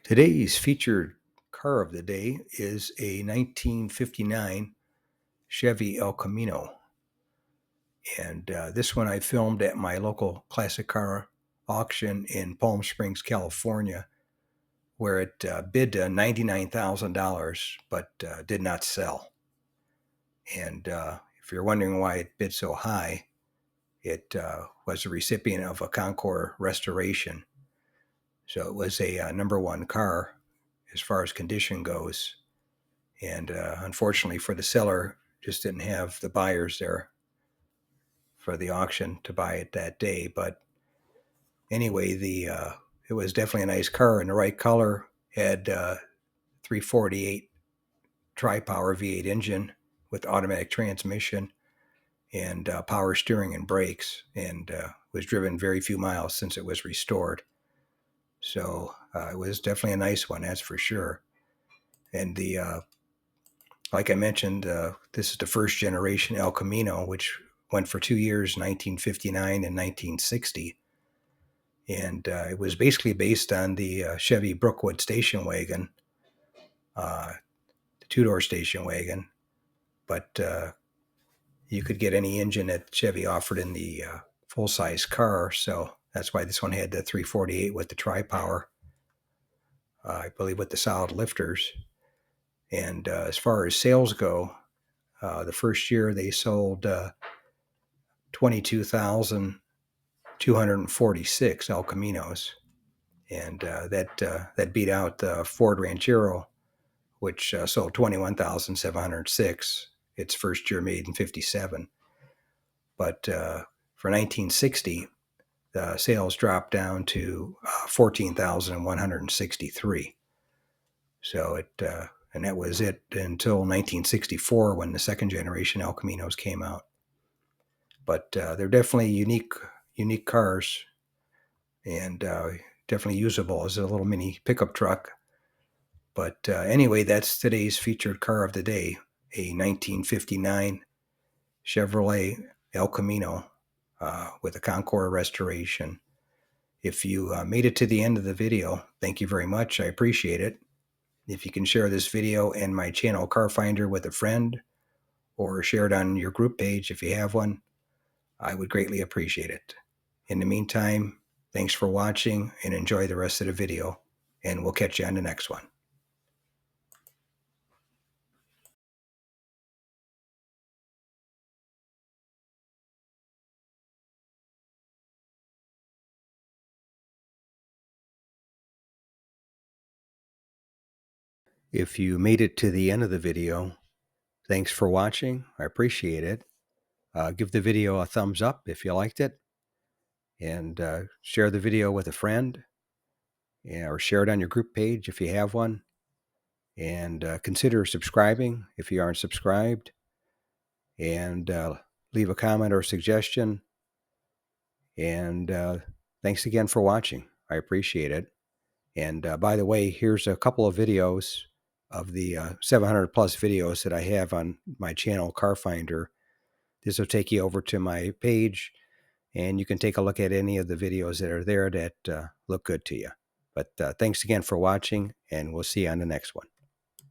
Today's featured car of the day is a 1959 Chevy El Camino. And this one I filmed at my local classic car auction in Palm Springs, California, where it bid $99,000 but did not sell. And if you're wondering why it bid so high, it was a recipient of a Concours restoration. So it was a number one car as far as condition goes. And unfortunately for the seller, just didn't have the buyers there for the auction to buy it that day. But anyway, it was definitely a nice car in the right color. Had 348 tri-power V8 engine with automatic transmission and power steering and brakes, and was driven very few miles since it was restored. So it was definitely a nice one, that's for sure. And like I mentioned, this is the first generation El Camino, which went for 2 years, 1959 and 1960. And it was basically based on the Chevy Brookwood station wagon, the two-door station wagon. But you could get any engine that Chevy offered in the full-size car. So that's why this one had the 348 with the tri-power, I believe with the solid lifters. And as far as sales go, the first year they sold 22,246 El Caminos, and that beat out the Ford Ranchero, which sold 21,706. Its first year made in '57. But for 1960, the sales dropped down to 14,163. So and that was it until 1964 when the second generation El Caminos came out. But they're definitely unique cars, and definitely usable as a little mini pickup truck. But anyway, that's today's featured car of the day, a 1959 Chevrolet El Camino with a Concours restoration. If you made it to the end of the video, thank you very much. I appreciate it. If you can share this video and my channel Car Finder with a friend, or share it on your group page if you have one, I would greatly appreciate it. In the meantime, thanks for watching and enjoy the rest of the video, and we'll catch you on the next one. If you made it to the end of the video, thanks for watching. I appreciate it. Give the video a thumbs up if you liked it, and share the video with a friend, or share it on your group page if you have one. And consider subscribing if you aren't subscribed, and leave a comment or suggestion. And thanks again for watching. I appreciate it. And by the way, here's a couple of videos of the 700 plus videos that I have on my channel, Car Finder. This will take you over to my page, and you can take a look at any of the videos that are there that look good to you. But thanks again for watching, and we'll see you on the next one.